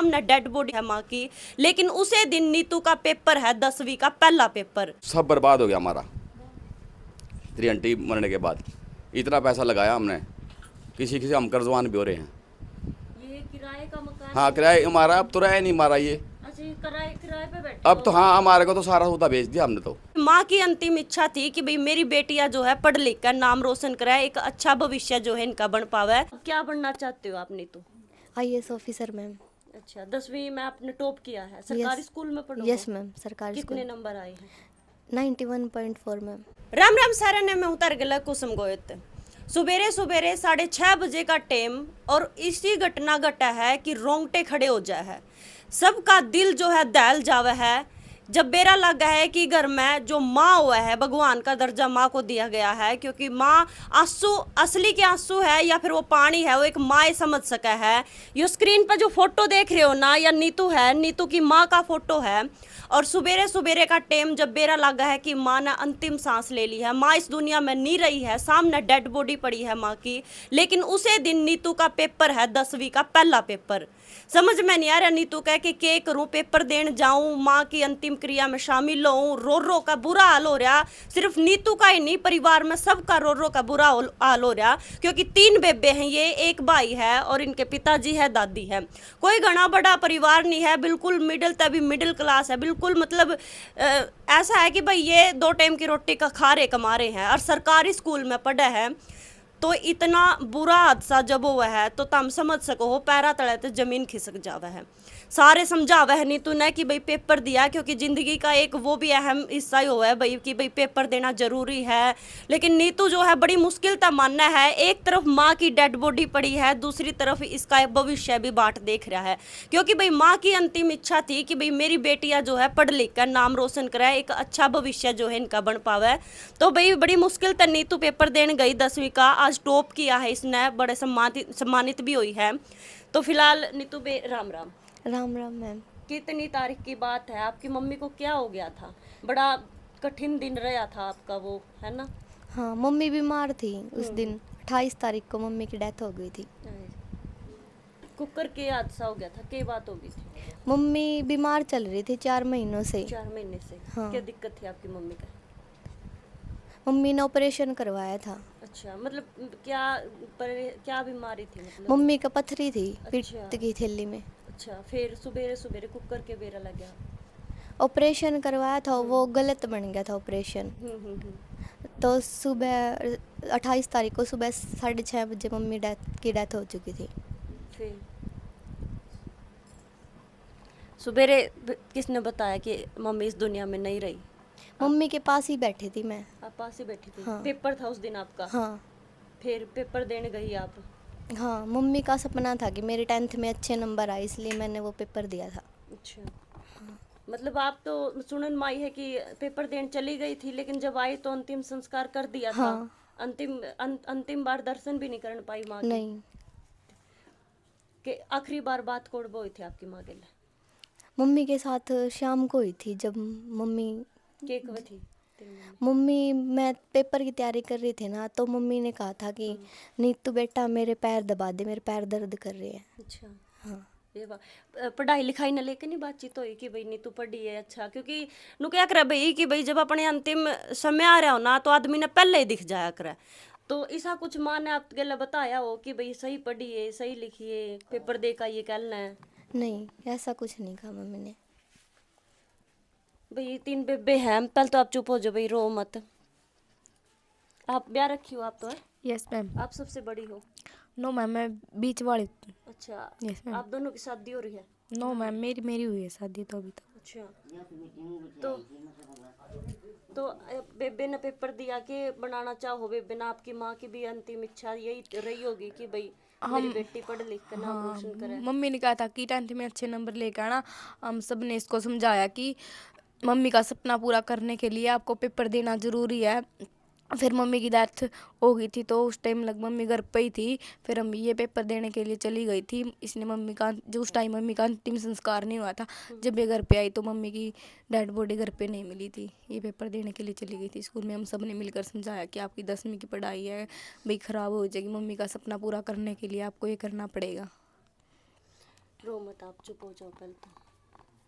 सामने dead body है माँ की, लेकिन उसे दिन नीतू का पेपर है 10वीं का पहला पेपर। सब बर्बाद हो गया हमारा 3 आंटी मरने के बाद। इतना पैसा लगाया हमने, किसी किसी हम कर्जवान भी हो रहे हैं। ये किराए का मकान? हाँ किराए हमारा, अब तो रह नहीं हमारा ये। अच्छा, ये किराए पे बैठे अब तो हाँ हमारे को तो सारा सौदा बेच दिया हमने तो। माँ की अंतिम इच्छा थी कि भाई मेरी बेटियां जो है पढ़ लिख कर नाम रोशन कराए, एक अच्छा भविष्य जो है इनका बन पावे। क्या बनना चाहते हो आप नीतू? IAS officer ma'am. अच्छा, 10वीं में आपने टॉप किया है, सरकारी स्कूल में पढ़ो? यस मैम, सरकारी कितने स्कूल। नंबर आए हैं? 91.4 मैम। राम राम सारे ने मैं उतर गला कुसुम गोयत। सुबेरे सुबेरे 6:30 बजे का टाइम, और इसी घटना घटा है कि रोंगटे खड़े हो जाए है, सबका दिल जो है दहल जावे है जब बेरा लगा है कि घर में जो माँ हुआ है, भगवान का दर्जा माँ को दिया गया है, क्योंकि माँ आंसू असली के आंसू है या फिर वो पानी है, वो एक माँ समझ सका है। ये स्क्रीन पर जो फोटो देख रहे हो ना, या नीतू है, नीतू की माँ का फोटो है। और सुबेरे सुबेरे का टाइम जब बेरा लगा है कि माँ ने अंतिम सांस ले ली है, माँ इस दुनिया में नहीं रही है, सामने डेड बॉडी पड़ी है माँ की, लेकिन उसे दिन नीतू का पेपर है 10वीं का पहला पेपर। समझ में नहीं आ रहा नीतू कह के क्या करूं, पेपर देने जाऊं, माँ की अंतिम क्रिया में शामिल होऊं, रो रो का बुरा हाल हो रहा। सिर्फ नीतू का ही नहीं, परिवार में सबका रो रो का बुरा हाल हो रहा, क्योंकि 3 बेबे हैं ये, एक भाई है और इनके पिताजी है, दादी है। कोई घना बड़ा परिवार नहीं है, बिल्कुल मिडिल तभी मिडिल क्लास है, बिल्कुल मतलब ऐसा है कि भाई ये 2 टाइम की रोटी का खा रहे कमा रहे हैं और सरकारी स्कूल में पढ़े हैं। तो इतना बुरा हादसा जब हुआ है तो तुम समझ सको हो, पैरा तले तो जमीन खिसक जावा है। सारे समझावा है नीतू ने कि भाई पेपर दिया, क्योंकि ज़िंदगी का एक वो भी अहम हिस्सा ही हुआ है भाई कि भाई पेपर देना ज़रूरी है। लेकिन नीतू जो है बड़ी मुश्किल तक मानना है, एक तरफ माँ की डेड बॉडी पड़ी है, दूसरी तरफ इसका एक भविष्य भी बाट देख रहा है, क्योंकि भाई माँ की अंतिम इच्छा थी कि भाई मेरी बेटियाँ जो है पढ़ लिख कर नाम रोशन कराए, एक अच्छा भविष्य जो है इनका बन पावे। तो भाई बड़ी मुश्किल तक नीतू पेपर देने गई 10वीं का, आज टॉप किया है इसने, बड़े सम्मानित भी हुई है। तो फिलहाल नीतू बे राम राम। राम राम मैम। कितनी तारीख की बात है, आपकी मम्मी को क्या हो गया था? बड़ा कठिन दिन रहा था आपका वो, है ना? हाँ, मम्मी बीमार थी उस दिन। 28 तारीख को मम्मी की डेथ हो गई थी। कुकर के हादसा हो गया था, क्या बात हो गई थी? मम्मी बीमार चल रही थी 4 महीनों से। 4 महीने से? हाँ। क्या दिक्कत थी आपकी मम्मी का? मम्मी ने ऑपरेशन करवाया था। अच्छा, मतलब क्या बीमारी थी मतलब? मम्मी का पथरी थी अच्छा। पीठ की थैली में। अच्छा, फिर सुबेरे सुबेरे कुकर के बेरा लग गया? ऑपरेशन करवाया था, वो गलत बन गया था ऑपरेशन। तो सुबह 28 तारीख को सुबह 6:30 बजे मम्मी की डेथ हो चुकी थी। फिर सुबेरे किसने बताया कि मम्मी इस दुनिया में नहीं रही? मम्मी के पास ही बैठी थी मैं। आप पास ही बैठी थी? हाँ। पेपर था उस दिन आपका? हाँ। फिर पेपर देने गई आप? हाँ, मम्मी का सपना था कि मेरे 10th में अच्छे नंबर आए, इसलिए मैंने वो पेपर दिया था। अच्छा। मतलब आप तो सुनन में आई है कि पेपर देने चली गई थी, लेकिन जब आई तो अंतिम संस्कार कर दिया था। हाँ। अंतिम बार दर्शन भी नहीं कर पाई माँ के? नहीं। कि आखिरी बार बात कोड हुई थी आपकी माँ के लिए? मम्मी के साथ शाम को हुई थी, जब केक हुई थी? मम्मी मैं पेपर की तैयारी कर रही थी ना, तो मम्मी ने कहा था कि नीतू बेटा मेरे पैर दबा दे, मेरे पैर दर्द कर रहे हैं। अच्छा। हाँ। ये पढ़ाई लिखाई न लेके नहीं बातचीत हुई कि भाई नीतू पढ़ी है? अच्छा, क्योंकि नु क्या करे भाई कि भाई जब अपने अंतिम समय आ रहा हो ना, तो आदमी ने पहले ही दिख जाया करे। तो ऐसा कुछ माँ ने आपके लिए बताया हो कि भाई सही पढ़ी है, सही लिखी है, पेपर दे का ये कहना है? नहीं, ऐसा कुछ नहीं कहा मम्मी ने। भाई 3 बेबे हैं, पहले तो आप चुप हो जाओ भाई, रो मत। आप ब्याह रखी हो आप तो? है यस मैम। आप सबसे बड़ी हो? नो मैम, मैं बीच वाली। अच्छा। Yes ma'am. आप दोनों की शादी हो रही है? नो मैम, मेरी हुई है शादी तो अभी तक। अच्छा। तो बेबे ने पेपर दिया कि बनाना चाहो बेबे ने, आपकी माँ की भी अंतिम इच्छा यही रही होगी कि भाई मेरी बेटी पढ़ लिख कर नाम रोशन करे? मम्मी ने कहा था कि 10th में अच्छे नंबर लेकर आना। हम सब ने इसको समझाया कि मम्मी का सपना पूरा करने के लिए आपको पेपर देना ज़रूरी है। फिर मम्मी की डेथ हो गई थी, तो उस टाइम लग मम्मी घर पे ही थी। फिर हम ये पेपर देने के लिए चली गई थी। इसने मम्मी का जो उस टाइम मम्मी का अंतिम संस्कार नहीं हुआ था, जब ये घर पे आई तो मम्मी की डेड बॉडी घर पे नहीं मिली थी। ये पेपर देने के लिए चली गई थी स्कूल में। हम सब ने मिलकर समझाया कि आपकी 10वीं की पढ़ाई है भाई ख़राब हो जाएगी, मम्मी का सपना पूरा करने के लिए आपको ये करना पड़ेगा। रो मत, आप चुप हो जाओ पहले तो।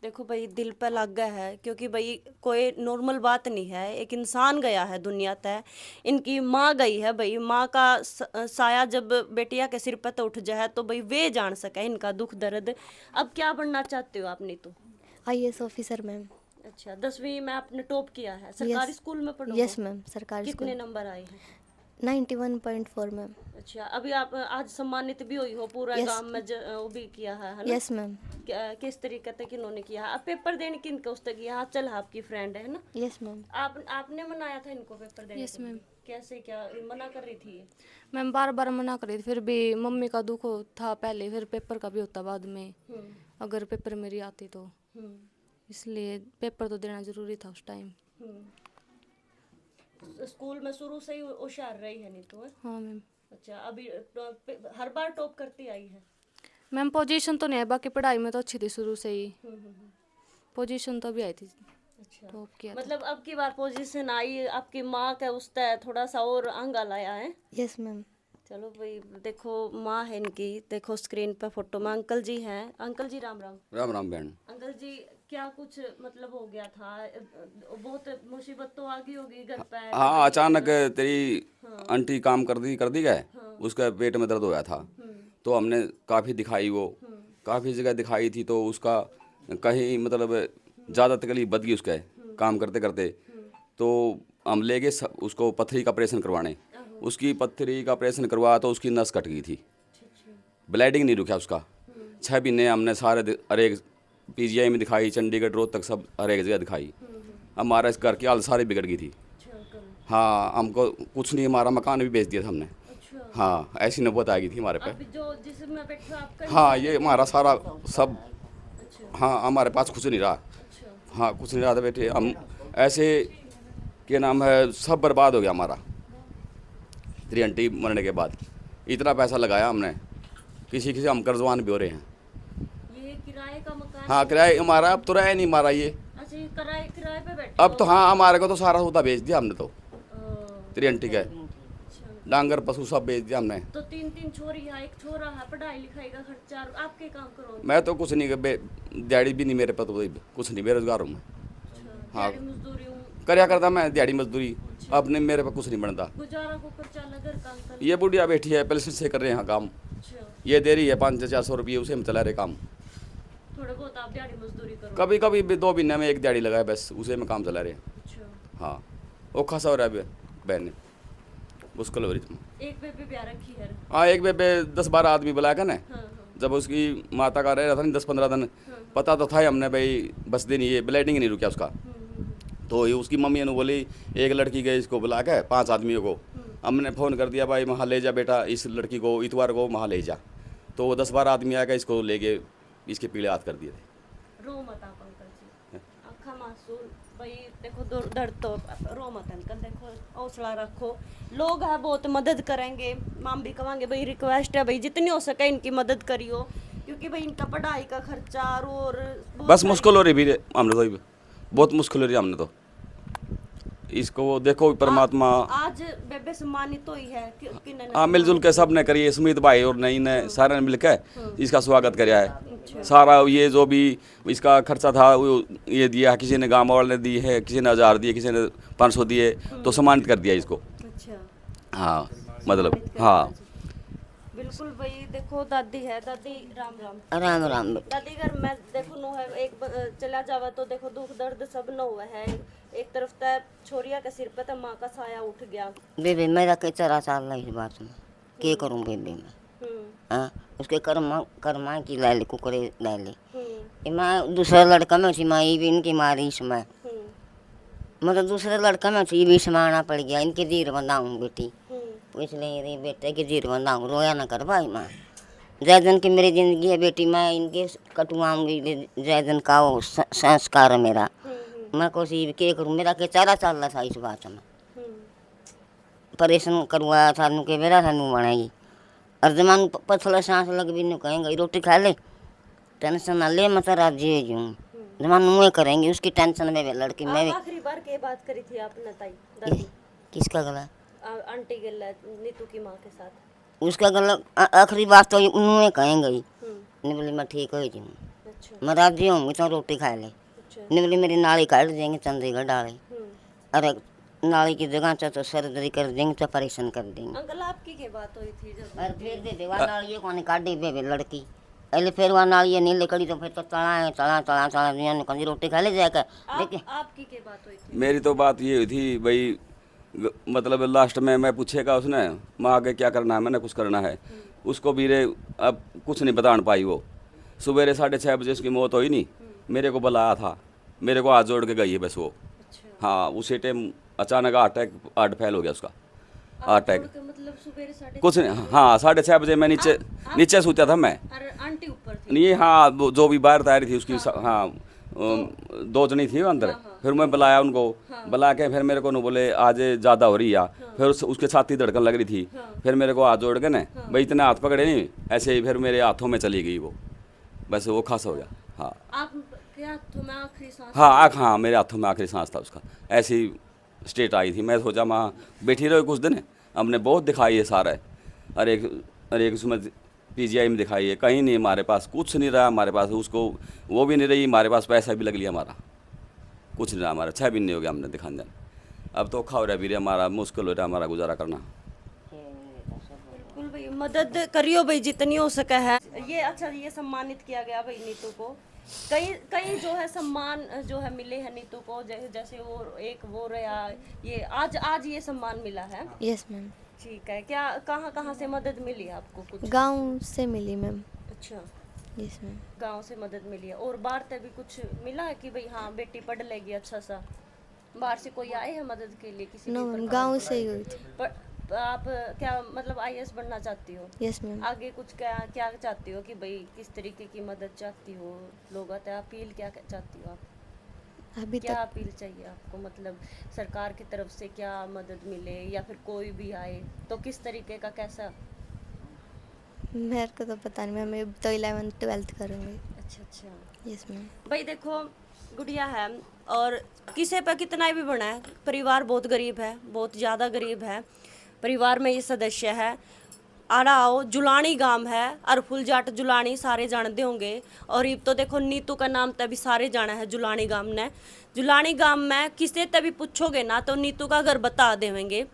देखो भाई, दिल पे लग गया है, क्योंकि भाई कोई नॉर्मल बात नहीं है। एक इंसान गया है दुनिया तय, इनकी माँ गई है भाई। माँ का साया जब बेटिया के सिर पे तो उठ जाए तो भाई वे जान सके इनका दुख दर्द। अब क्या बनना चाहते हो आपने तो? IAS officer ma'am. अच्छा, 10वीं में आपने टॉप किया है, सरकारी Yes. स्कूल में पढ़ो? यस मैम, सरकारी कितने स्कूल। नंबर आए हैं? 91.4 मैम। अच्छा, अभी आप आज सम्मानित भी हुई हो, पूरा Yes. गांव में वो भी किया है ना? Yes ma'am. किस तरीके से किन्होंने किया है? अब पेपर देने किन को उसने किया? हाँ, चल आपकी फ्रेंड है ना? Yes ma'am. आपने मनाया था इनको पेपर देने Yes, के लिए? ma'am. कैसे, क्या मना कर रही थी ये? मैम बार बार मना कर रही थी, फिर भी मम्मी का दुख था पहले, फिर पेपर का भी होता बाद में, अगर पेपर मेरी आती तो, हम्म इसलिए पेपर तो देना ज़रूरी था उस टाइम। स्कूल में शुरू से ही होशियार रही है नहीं तो है? हाँ मैम। अच्छा, अभी हर बार टॉप करती आई है? मैम पोजीशन तो नहीं है, बाकी पढ़ाई में तो अच्छी थी शुरू से ही, पोजीशन तो भी आई थी, अच्छा, टॉप किया था। मतलब अब की बार पोजीशन आई, आपकी माँ का उस तय थोड़ा सा और आंगा लाया है। Yes ma'am. चलो भाई, देखो माँ है इनकी, देखो स्क्रीन पे फोटो में अंकल जी हैं। अंकल जी राम राम। राम राम बहन। अंकल जी, क्या कुछ मतलब हो गया था? बहुत मुसीबत तो आ गई होगी घर पे? हाँ, अचानक तेरी आंटी काम कर दी गए, उसका पेट में दर्द हो गया था। तो हमने काफ़ी दिखाई, वो काफ़ी जगह दिखाई थी, तो उसका कहीं मतलब ज़्यादा तकलीफ बढ़ गई उसके काम करते करते। तो हम ले गए उसको पत्थरी का ऑपरेशन करवाने। उसकी पत्थरी का ऑपरेशन करवाया तो उसकी नस कट गई थी, ब्लीडिंग नहीं रुका उसका। 6 महीने हमने सारे हर एक PGI में दिखाई, चंडीगढ़ रोहतक सब हर एक जगह दिखाई। हमारा इस घर की हालत सारी बिगड़ गई थी। हाँ, हमको कुछ नहीं, हमारा मकान भी बेच दिया था हमने। अच्छा, हाँ, ऐसी नौबत आ गई थी हमारे पे। अभी जो जिसमें बैठे हो आपका? हाँ, ये हमारा सारा सब, अच्छा हाँ, हमारे पास कुछ नहीं रहा। अच्छा। हाँ, कुछ नहीं रहा था बेटे, हम ऐसे क्या नाम है, सब बर्बाद हो गया हमारा। तेरी आंटी मरने के बाद इतना पैसा लगाया हमने, किसी किसी हम कर्जवान भी हो रहे हैं। ये किराए का मकान? हाँ, किराए हमारा अब तो रहा नहीं हमारा ये। अच्छा, ये किराए पे बैठे अब तो हाँ, हमारे को तो सारा सौदा बेच दिया हमने तो। हो? तेरी आंटी का अच्छा, डांगर पशु सब बेच दिया हमने। तो 3 छोरी है, एक छोरा है, पढ़ाई लिखाई का खर्चा आपके काम करो? मैं तो कुछ नहीं, दिहाड़ी भी नहीं मेरे पे, तो कुछ नहीं, बेरोजगार हूँ मैं। अच्छा, हाँ। दिहाड़ी मजदूरी हूँ, करया करता मैं दिहाड़ी मजदूरी, अब नहीं मेरे पे कुछ नहीं बनता। गुजारा को खर्चा घर का अंकल? ये बुढ़िया बैठी है, पेंशन से कर रहे हैं काम, अच्छा, ये दे रही है 500-400 रुपये, उसे हम चला रहे काम। थोड़े बहुत आप दिहाड़ी मजदूरी करो? कभी कभी 2 महीने में एक दिहाड़ी लगाए, बस उसे में काम चला रहे हैं। अच्छा, हाँ, औखा सा हो रहा है बहन ने, मुश्किल हो रही तुम। एक बेबी ब्याह रखी है? हाँ, एक बेबे 10-12 आदमी बुलाया का ना, हाँ हाँ जब उसकी माता का रह रहा था नहीं 10-15 दिन, पता तो था ही हमने भाई, बस दिन ये ब्लीडिंग नहीं रुका उसका। तो ये उसकी मम्मी ने बोली, एक लड़की गई इसको बुला के 5 आदमियों को, हमने फ़ोन कर दिया भाई वहाँ ले जा बेटा इस लड़की को, इतवार को वहाँ ले जा। तो वो 10-12 आदमी आके इसको ले गए, इसके पीड़े हाथ कर दिए थे। रो मत आप अंकल जी, आँखा मासूम भाई, देखो दर्द तो, रो मत अंकल, देखो हौसला रखो। लोग है बहुत मदद करेंगे, माम भी कहेंगे भाई, रिक्वेस्ट है भाई जितनी हो सके इनकी मदद करियो, क्योंकि भाई इनका पढ़ाई का खर्चा और बहुत बस सारी- मुश्किल हो रही भी हमने तो, बहुत मुश्किल हो रही है हमने तो। इसको देखो परमात्मा, आज बेबे सम्मानित हुई है किन्होंने? हाँ, मिलजुल के सब ने करी है, सुमित भाई और नई ने सारे ने मिल के इसका स्वागत कराया है। सारा ये जो भी इसका खर्चा था वो ये दिया, किसी ने गाँव वाले ने दी है, किसी ने 1000 दिए, किसी ने 500 दिए, तो सम्मानित कर दिया इसको। अच्छा, हाँ, मतलब हाँ, बिल्कुल भाई। देखो दादी है, दादी राम राम। राम राम। दादी घर मैं देखो नो है, एक चला जावा तो देखो दुख दर्द सब न हुआ है। एक तरफ तो छोरिया के सिर पे तो माँ का साया उठ गया। बेबी मेरा के चरा चाल रहा इस बात में, के करूँ बेबी मैं? हाँ, उसके कर्मा की लाले कुकरे लाले, मैं दूसरा लड़का में उसी माँ ये भी इनकी मारी इसमें, मतलब दूसरे लड़का में उसी भी समाना पड़ गया, इनके धीर बंधाऊँ बेटी, इसलिए रे बेटे के धीर बंधाऊँ, रोया ना कर भाई माँ। जैदन की मेरी ज़िंदगी है बेटी, मैं इनके कटवाऊँगी, जैदन का वो संस्कार है मेरा, मैं कोशिश के करूँ, मेरा के चारा चल रहा था इस बात में, परेशान करवाया था नु के मेरा था नु बनाई, और जमान पथला सांस लग भी नु कहेंगे रोटी खा ले, टेंशन ना ले, मैं तेरा जी जूँ, जमान मुँह करेंगे उसकी टेंशन में लड़की मैं आखिरी बार के बात करी थी आपने ताई दादी? किसका गला? आंटी गिल्ला नीतू की माँ के साथ। उसका गला आखिरी बात तो मुँह कहेंगे ही, नहीं बोली मैं ठीक हो जी अच्छा मैं राजी होंगी तो रोटी खा ले। अच्छा नहीं बोली मेरी नाली काट देंगे चंडीगढ़ डाले, अरे नाली की जगह तो सर्जरी कर देंगे तो ऑपरेशन कर देंगे। अंकल आपकी क्या बात हुई थी जब और फिर दे दे वहाँ नाली को नहीं काटी बे लड़की, अरे फिर वहाँ नाली नहीं लकड़ी तो फिर तो चला दुनिया ने कहीं रोटी खा ले जाकर देखे। आपकी क्या बात हुई थी? मेरी तो बात ये हुई थी भाई, मतलब लास्ट में मैं पूछेगा उसने माँ आगे क्या करना है, मैंने कुछ करना है उसको भी रे, अब कुछ नहीं बता पाई वो। सवेरे 6:30 बजे उसकी मौत हुई नहीं, मेरे को बुलाया था, मेरे को हाथ जोड़ के गई है बस वो। अच्छा हाँ उसी टाइम अचानक हार्ट फेल हो गया उसका, हार्ट अटैक। तो मतलब सुबह साढ़े कुछ नहीं, हाँ 6:30 बजे मैं नीचे सोचा था मैं, और आंटी ऊपर थी? नहीं हाँ जो भी बाहर तैयारी थी उसकी, हाँ 2 जनी थी वो अंदर। फिर मैं बुलाया उनको, बुला के फिर मेरे को न बोले आज ज़्यादा हो रही है। फिर उसके छाती धड़कन लग रही थी, फिर मेरे को हाथ जोड़ के ना भाई इतने हाथ पकड़े नहीं, ऐसे ही फिर मेरे हाथों में चली गई वो, बस वो खास हो गया। हाँ आप क्या हाथों में आखिरी सांस? हाँ मेरे हाथों में आखिरी सांस था उसका, ऐसी स्टेट आई थी। मैं सोचा माँ बैठी रहो कुछ दिन, हमने बहुत दिखाई है सारा, अरे एक उसमें PGI में दिखाई है, कहीं नहीं हमारे पास कुछ नहीं रहा हमारे पास, उसको वो भी नहीं रही हमारे पास, पैसा भी लग लिया हमारा, कुछ नहीं रहा हमारा, 6 दिन नहीं हो गया हमने दिखाने जाने। अब तो खा हो रहा भी हमारा, मुश्किल हो रहा हमारा गुजारा करना। बिल्कुल भाई, मदद करियो भाई जितनी हो सके है। ये अच्छा ये सम्मानित किया गया भाई नीतू को, कई कई जो है सम्मान जो है मिले हैं नीतू को, जैसे वो एक वो रहा, ये आज ये सम्मान मिला है। Yes ma'am. ठीक है, क्या कहाँ कहाँ से मदद मिली आपको कुछ? गांव से मिली मैम। अच्छा यस मैम। गांव से मदद मिली है, और बाहर से भी कुछ मिला है कि भाई हाँ बेटी पढ़ लेगी अच्छा सा? बाहर से कोई आए हैं मदद के लिए किसी नो भी मैम, प्रकार गांव की? से ही हुई थी। पर आप क्या मतलब IAS बनना चाहती हो? Yes ma'am. आगे कुछ क्या क्या चाहती हो कि भाई किस तरीके की मदद चाहती हो? लोगों से अपील क्या चाहती हो आप? अभी क्या तक अपील चाहिए आपको, मतलब सरकार की तरफ से क्या मदद मिले, या फिर कोई भी आए तो किस तरीके का कैसा? मेरे को तो पता नहीं मैम, मैं तो 11th 12th करूँगी। अच्छा यस मैम। भाई देखो गुड़िया है, और किसी पे कितना भी बना है, परिवार बहुत गरीब है, बहुत ज़्यादा गरीब है। परिवार में ये सदस्य है, आड़ाओ जुलानी गांव है, और फुल जाट जुलानी सारे जानते होंगे। और ये तो देखो नीतू का नाम तभी सारे जाना है जुलानी गांव ने। जुलानी गांव में किसे तभी पूछोगे ना तो नीतू का घर बता देंगे।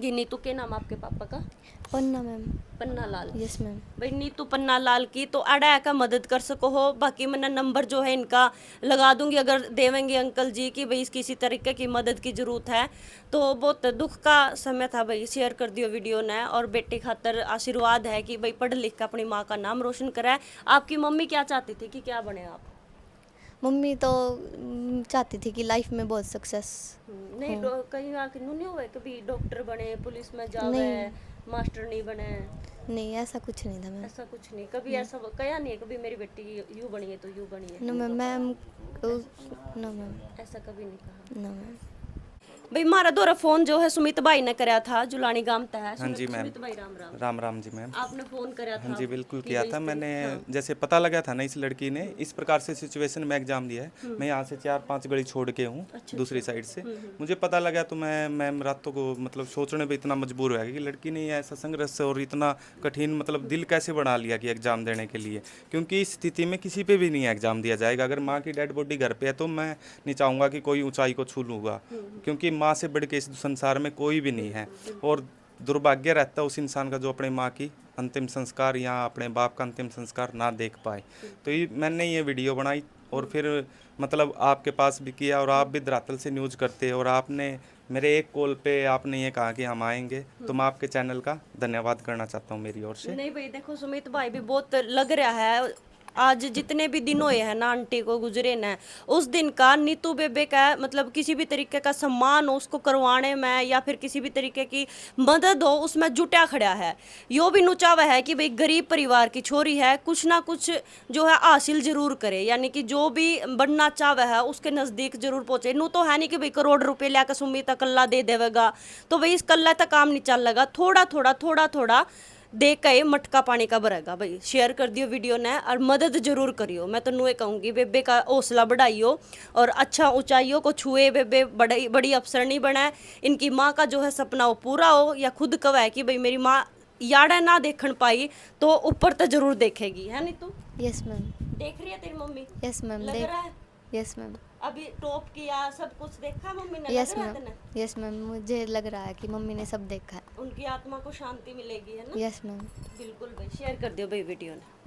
जी नीतू के नाम आपके पापा का? Panna ma'am. Panna Lal. Yes ma'am. भाई नीतू पन्ना लाल की तो अड़ा का मदद कर सको हो। बाकी मैंने नंबर जो है इनका लगा दूंगी, अगर देवेंगे अंकल जी की भाई किसी तरीके की मदद की ज़रूरत है तो। बहुत दुख का समय था भाई, शेयर कर दियो वीडियो ने, और बेटी खातर आशीर्वाद है कि भाई पढ़ लिख कर अपनी माँ का नाम रोशन कराए। आपकी मम्मी क्या चाहती थी कि क्या बने आप? मम्मी तो चाहती थी कि लाइफ में बहुत सक्सेस। नहीं कहीं आके नहीं हुआ कभी डॉक्टर बने, पुलिस में जावे, नहीं। मास्टर नहीं बने? नहीं ऐसा कुछ नहीं था मैम। ऐसा कुछ नहीं कभी ऐसा कहा नहीं है कभी मेरी बेटी यूँ बनी है तो यूँ बनी है? No ma'am. No ma'am. ऐसा कभी नहीं कहा? No ma'am. भाई हमारा दौरा फोन जो है सुमित भाई ने कराया था, जुलानी गांव तक है। हाँ जी मैम। सुमित भाई राम राम। राम राम जी मैम। आपने फोन कराया था? हाँ जी बिल्कुल कि किया भाई था इस मैंने, हाँ। जैसे पता लगा था ना इस लड़की ने इस प्रकार से सिचुएशन में एग्जाम दिया है, मैं यहाँ से 4-5 गली छोड़ के हूँ दूसरी साइड से। मुझे पता लगा तो मैं मैम रातों को मतलब सोचने पे इतना मजबूर हो गया कि लड़की ने ऐसा संघर्ष और इतना कठिन मतलब दिल कैसे बना लिया कि एग्ज़ाम देने के लिए, क्योंकि इस स्थिति में किसी पे भी नहीं एग्ज़ाम दिया जाएगा। अगर माँ की डेड बॉडी घर पे है तो मैं नहीं चाहूँगा कि कोई ऊंचाई को छू लूँगा, क्योंकि माँ से बढ़ के इस संसार में कोई भी नहीं है। और दुर्भाग्य रहता है उस इंसान का जो अपने माँ की अंतिम संस्कार या अपने बाप का अंतिम संस्कार ना देख पाए। तो ये मैंने ये वीडियो बनाई और फिर मतलब आपके पास भी किया, और आप भी धरातल से न्यूज़ करते हैं, और आपने मेरे एक कॉल पे आपने ये कहा कि हम आएंगे, तो मैं आपके चैनल का धन्यवाद करना चाहता हूँ मेरी ओर से। नहीं भाई देखो सुमित भाई भी बहुत लग रहा है, आज जितने भी दिन हुए हैं ना आंटी को गुजरे न, उस दिन का नीतू बेबे का मतलब किसी भी तरीके का सम्मान हो उसको करवाने में, या फिर किसी भी तरीके की मदद हो उसमें जुटा खड़ा है। यो भी नुचावा है कि भाई गरीब परिवार की छोरी है, कुछ ना कुछ जो है हासिल जरूर करे, यानी कि जो भी बनना चाहे है उसके नज़दीक जरूर पहुंचे। नू तो है नहीं कि भाई करोड़ रुपए लेकर सुमित कल्ला दे देवेगा, तो भाई इस कल्ला तक काम नहीं चल लगा, थोड़ा थोड़ा देख के मटका पानी का भरेगा। भाई शेयर कर दियो वीडियो ने, और मदद जरूर करियो। मैं तो नुए कहूँगी बेबे का हौसला बढ़ाइयो और अच्छा ऊंचाइयों को छुए, बेबे बड़ी अफसर नहीं बना। इनकी माँ का जो है सपना वो पूरा हो, या खुद कहे कि भाई मेरी माँ याड़ा ना देखण पाई तो ऊपर तो जरूर देखेगी, है नहीं? तू यस मैम। देख रही है तेरी मम्मी? Yes ma'am. लग देख रहा है यस मैम। अभी टॉप किया, सब कुछ देखा मम्मी ने? यस लग रहा है मैम। तेने? यस मैम, मुझे लग रहा है कि मम्मी ने सब देखा है। उनकी आत्मा को शांति मिलेगी, है ना? Yes ma'am. बिल्कुल भाई, शेयर कर दियो भाई वीडियो ने।